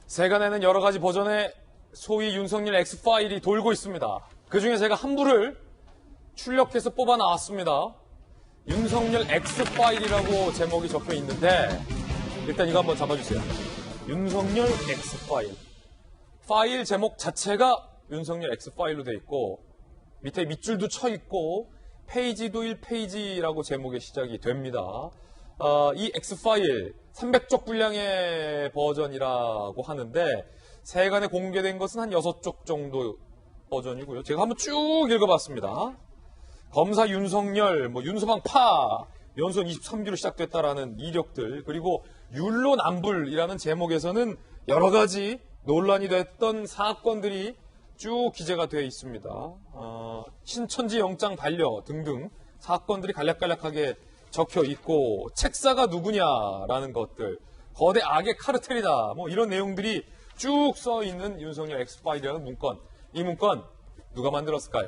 세간에는 여러 가지 버전의 소위 윤석열 X파일이 돌고 있습니다. 그 중에 제가 한 부를 출력해서 뽑아 나왔습니다. 윤석열 X파일이라고 제목이 적혀 있는데 일단 이거 한번 잡아주세요. 윤석열 X파일. 파일 제목 자체가 윤석열 X파일로 돼 있고 밑에 밑줄도 쳐 있고 페이지도 1페이지라고 제목의 시작이 됩니다. 이 X파일 300쪽 분량의 버전이라고 하는데 세간에 공개된 것은 한 6쪽 정도 버전이고요. 제가 한번 쭉 읽어봤습니다. 검사 윤석열, 윤서방 파, 연속 23기로 시작됐다라는 이력들, 그리고 율로남불이라는 제목에서는 여러 가지 논란이 됐던 사건들이 쭉 기재가 되어 있습니다. 신천지 영장 반려 등등 사건들이 간략간략하게 적혀 있고 책사가 누구냐라는 것들, 거대 악의 카르텔이다, 이런 내용들이 쭉 써 있는 윤석열 X파일이라는 문건. 이 문건 누가 만들었을까요?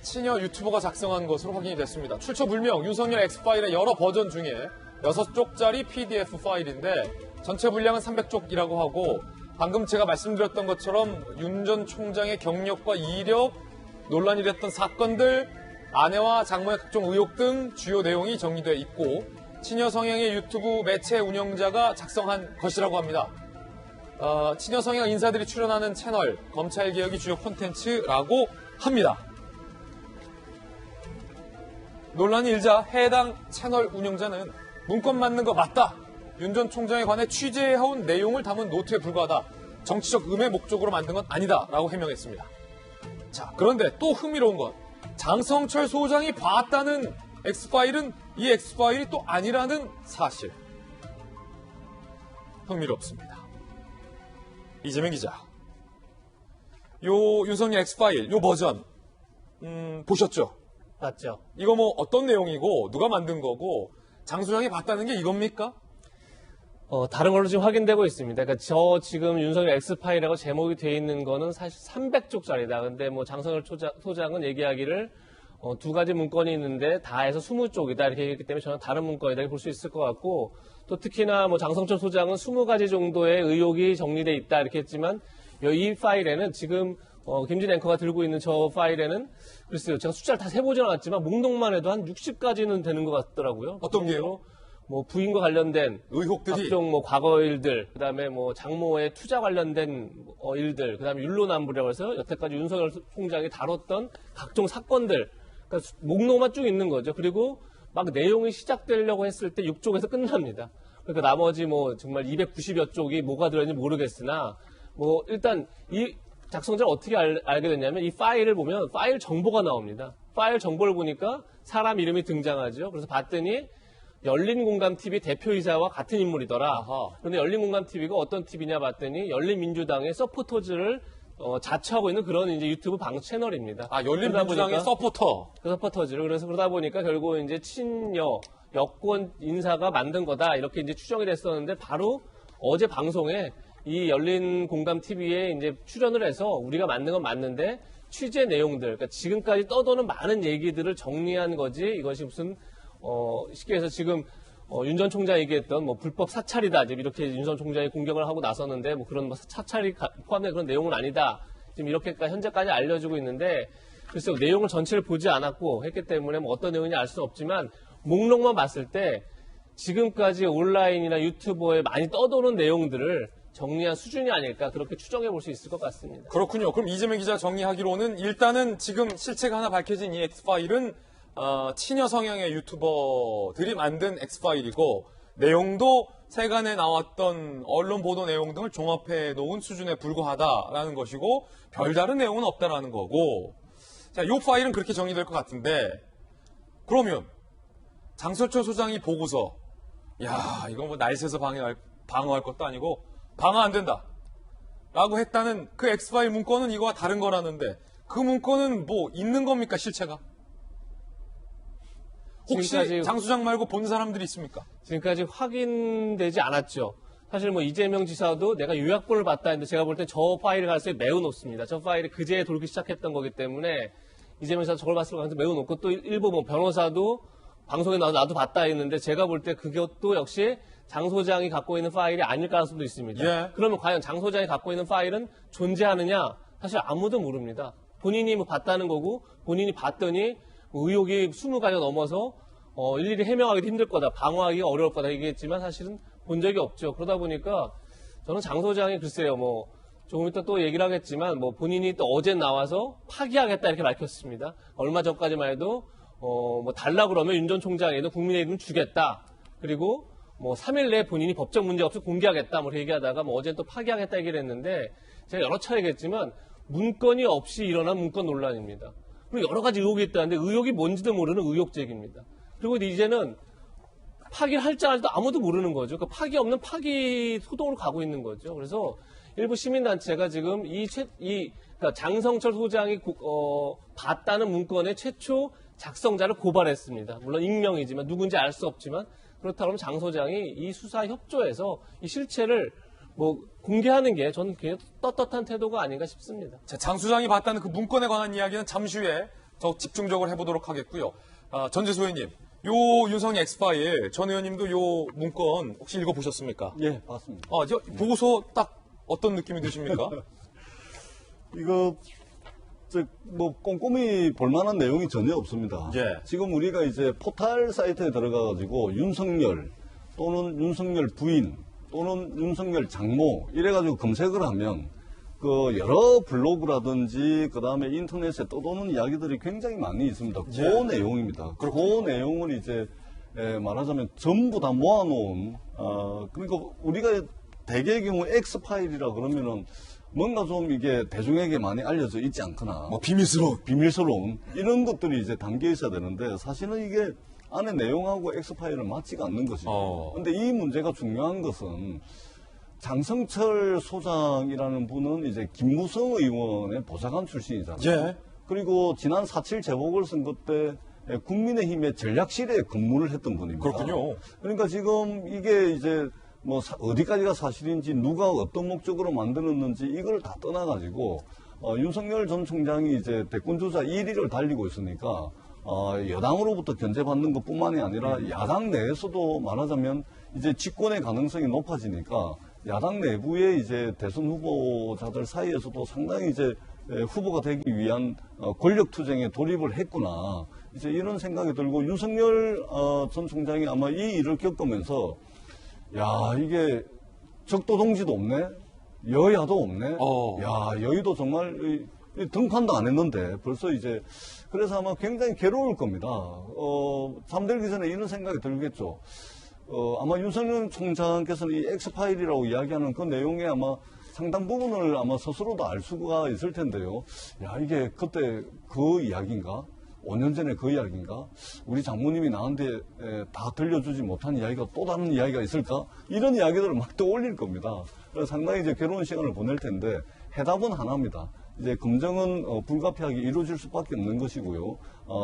친여 유튜버가 작성한 것으로 확인이 됐습니다. 출처불명 윤석열 X파일의 여러 버전 중에 6쪽짜리 PDF 파일인데 전체 분량은 300쪽이라고 하고 방금 제가 말씀드렸던 것처럼 윤 전 총장의 경력과 이력, 논란이 됐던 사건들, 아내와 장모의 각종 의혹 등 주요 내용이 정리되어 있고 친여 성향의 유튜브 매체 운영자가 작성한 것이라고 합니다. 친여 성향 인사들이 출연하는 채널, 검찰개혁이 주요 콘텐츠라고 합니다. 논란이 일자 해당 채널 운영자는 문건 맞는 거 맞다. 윤 전 총장에 관해 취재해온 내용을 담은 노트에 불과하다. 정치적 음해 목적으로 만든 건 아니다. 라고 해명했습니다. 자, 그런데 또 흥미로운 건 장성철 소장이 봤다는 X파일은 이 X파일이 또 아니라는 사실. 흥미롭습니다. 이재명 기자. 요 윤석열 X파일, 요 버전, 보셨죠? 맞죠. 이거 어떤 내용이고 누가 만든 거고 장 소장이 봤다는 게 이겁니까? 다른 걸로 지금 확인되고 있습니다. 그러니까 저 지금 윤석열 X파일이라고 제목이 돼 있는 거는 사실 300쪽짜리다. 근데 장성철 소장은 얘기하기를 두 가지 문건이 있는데 다 해서 20쪽이다 이렇게 얘기했기 때문에 저는 다른 문건이다 이렇게 볼 수 있을 것 같고 또 특히나 장성철 소장은 20가지 정도의 의혹이 정리돼 있다 이렇게 했지만 이 파일에는 지금 김진 앵커가 들고 있는 저 파일에는 글쎄요, 제가 숫자를 다 세보진 않았지만 목록만 해도 한 60가지는 되는 것 같더라고요. 어떤 게요? 부인과 관련된 의혹들이 각종 과거 일들, 그다음에 장모의 투자 관련된 일들, 그다음에 율로남불이라고 해서 여태까지 윤석열 총장이 다뤘던 각종 사건들, 그러니까 목록만 쭉 있는 거죠. 그리고 막 내용이 시작되려고 했을 때 6쪽에서 끝납니다. 그러니까 나머지 정말 290여 쪽이 뭐가 들어있는지 모르겠으나 일단 이 작성자를 어떻게 알게 됐냐면 이 파일을 보면 파일 정보가 나옵니다. 파일 정보를 보니까 사람 이름이 등장하죠. 그래서 봤더니 열린공감TV 대표이사와 같은 인물이더라. 그런데 열린공감TV가 어떤 TV냐 봤더니 열린민주당의 서포터즈를 자처하고 있는 그런 이제 유튜브 방 채널입니다. 열린민주당의 서포터. 그 서포터즈를. 그래서 그러다 보니까 결국 이제 친여 여권 인사가 만든 거다 이렇게 이제 추정이 됐었는데 바로 어제 방송에 이 열린공감TV에 이제 출연을 해서 우리가 만든 건 맞는데 취재 내용들, 그러니까 지금까지 떠도는 많은 얘기들을 정리한 거지 이것이 무슨 쉽게 해서 지금 윤 전 총장이 얘기했던 불법 사찰이다 이렇게 윤 전 총장이 공격을 하고 나섰는데 그런 사찰이 포함된 그런 내용은 아니다. 지금 이렇게까지 현재까지 알려지고 있는데 글쎄요, 내용을 전체를 보지 않았고 했기 때문에 어떤 내용인지 알 수는 없지만 목록만 봤을 때 지금까지 온라인이나 유튜버에 많이 떠도는 내용들을 정리한 수준이 아닐까 그렇게 추정해 볼 수 있을 것 같습니다. 그렇군요. 그럼 이재명 기자 정리하기로는 일단은 지금 실체가 하나 밝혀진 이 X파일은 친여 성향의 유튜버들이 만든 X파일이고 내용도 세간에 나왔던 언론 보도 내용 등을 종합해 놓은 수준에 불과하다라는 것이고 별다른 내용은 없다라는 거고 자, 이 파일은 그렇게 정리될 것 같은데 그러면 장성철 소장이 보고서 이거 날새서 방어할 것도 아니고 방어 안 된다 라고 했다는 그 X파일 문건은 이거와 다른 거라는데 그 문건은 있는 겁니까 실체가? 혹시 장 소장 말고 본 사람들이 있습니까? 지금까지 확인되지 않았죠. 사실 이재명 지사도 내가 요약본을 봤다 했는데 제가 볼 때 저 파일의 가능성이 매우 높습니다. 저 파일이 그제 돌기 시작했던 거기 때문에 이재명 지사 저걸 봤을 가능성이 매우 높고 또 일부 변호사도 방송에 나와서 나도 봤다 했는데 제가 볼 때 그것도 역시 장 소장이 갖고 있는 파일이 아닐 가능성도 있습니다. 예. 그러면 과연 장 소장이 갖고 있는 파일은 존재하느냐? 사실 아무도 모릅니다. 본인이 뭐 봤다는 거고 본인이 봤더니 뭐 의혹이 20가지가 넘어서 일일이 해명하기도 힘들 거다. 방어하기가 어려울 거다 얘기했지만 사실은 본 적이 없죠. 그러다 보니까 저는 장 소장이 글쎄요. 뭐 조금 이따 또 얘기를 하겠지만 뭐 본인이 또 어제 나와서 파기하겠다 이렇게 밝혔습니다. 얼마 전까지만 해도 뭐 달라 그러면 윤 전 총장에도 국민의힘은 주겠다. 그리고 뭐 3일 내에 본인이 법적 문제 없이 공개하겠다 뭐 얘기하다가 뭐 어제는 또 파기하겠다 얘기를 했는데 제가 여러 차례 얘기했지만 문건이 없이 일어난 문건 논란입니다. 그리고 여러 가지 의혹이 있다는데 의혹이 뭔지도 모르는 의혹 제기입니다. 그리고 이제는 파기를 할지 안 할지도 아무도 모르는 거죠. 그 파기 없는 파기 소동으로 가고 있는 거죠. 그래서 일부 시민단체가 지금 그러니까 장성철 소장이 봤다는 문건의 최초 작성자를 고발했습니다. 물론 익명이지만 누군지 알 수 없지만 그렇다면 장 소장이 이 수사 협조해서 이 실체를 뭐 공개하는 게 저는 굉장히 떳떳한 태도가 아닌가 싶습니다. 자, 장 수장이 봤다는 그 문건에 관한 이야기는 잠시 후에 더 집중적으로 해보도록 하겠고요. 전재수 의원님, 요 윤석열 엑스파일 전 의원님도 요 문건 혹시 읽어보셨습니까? 예, 봤습니다. 저 보고서 딱 어떤 느낌이 드십니까? 이거 뭐 꼼꼼히 볼 만한 내용이 전혀 없습니다. 예. 지금 우리가 이제 포털 사이트에 들어가 가지고 윤석열 또는 윤석열 부인 또는 윤석열 장모 이래 가지고 검색을 하면 그 여러 블로그라든지 그다음에 인터넷에 떠도는 이야기들이 굉장히 많이 있습니다. 그 내용입니다. 그 내용을 이제 말하자면 전부 다 모아놓은 그러니까 우리가 대개의 경우 X파일이라 그러면은 뭔가 좀 이게 대중에게 많이 알려져 있지 않거나 뭐 비밀스러운 이런 것들이 이제 담겨 있어야 되는데 사실은 이게 안에 내용하고 X파일은 맞지가 않는 것이죠. 근데 이 문제가 중요한 것은 장성철 소장이라는 분은 이제 김무성 의원의 보좌관 출신이잖아요. 예. 그리고 지난 4.7 재보궐선거 때 국민의힘의 전략실에 근무를 했던 분입니다. 그렇군요. 그러니까 지금 이게 이제 뭐 어디까지가 사실인지 누가 어떤 목적으로 만들었는지 이걸 다 떠나가지고 윤석열 전 총장이 이제 대권주자 1위를 달리고 있으니까 여당으로부터 견제받는 것뿐만이 아니라 야당 내에서도 말하자면 이제 집권의 가능성이 높아지니까 야당 내부의 이제 대선 후보자들 사이에서도 상당히 이제 후보가 되기 위한 권력 투쟁에 돌입을 했구나. 이제 이런 생각이 들고 윤석열 전 총장이 아마 이 일을 겪으면서 야, 이게 적도 동지도 없네? 여야도 없네? 야, 여의도 정말 등판도 안 했는데 벌써 이제 그래서 아마 굉장히 괴로울 겁니다. 잠들기 전에 이런 생각이 들겠죠. 아마 윤석열 총장께서는 이 X파일이라고 이야기하는 그 내용에 아마 상당 부분을 아마 스스로도 알 수가 있을 텐데요. 야, 이게 그때 그 이야기인가? 5년 전에 그 이야기인가? 우리 장모님이 나한테 다 들려주지 못한 이야기가 또 다른 이야기가 있을까? 이런 이야기들을 막 떠올릴 겁니다. 그래서 상당히 이제 괴로운 시간을 보낼 텐데 해답은 하나입니다. 이제 검증은 불가피하게 이루어질 수밖에 없는 것이고요.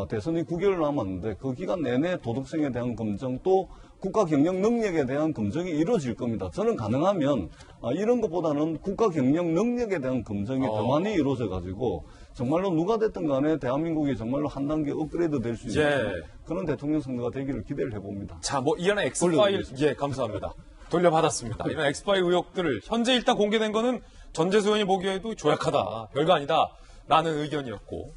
대선이 9개월 남았는데 그 기간 내내 도덕성에 대한 검증 또 국가 경영 능력에 대한 검증이 이루어질 겁니다. 저는 가능하면 이런 것보다는 국가 경영 능력에 대한 검증이 더 많이 이루어져 가지고 정말로 누가 됐든 간에 대한민국이 정말로 한 단계 업그레이드 될 수 있는 그런 대통령 선거가 되기를 기대를 해봅니다. 자, 뭐 이런 엑스파일 감사합니다. 돌려받았습니다. 이런 엑스파일 의혹들을 현재 일단 공개된 거는 전재수 의원이 보기에도 조약하다, 별거 아니다 라는 의견이었고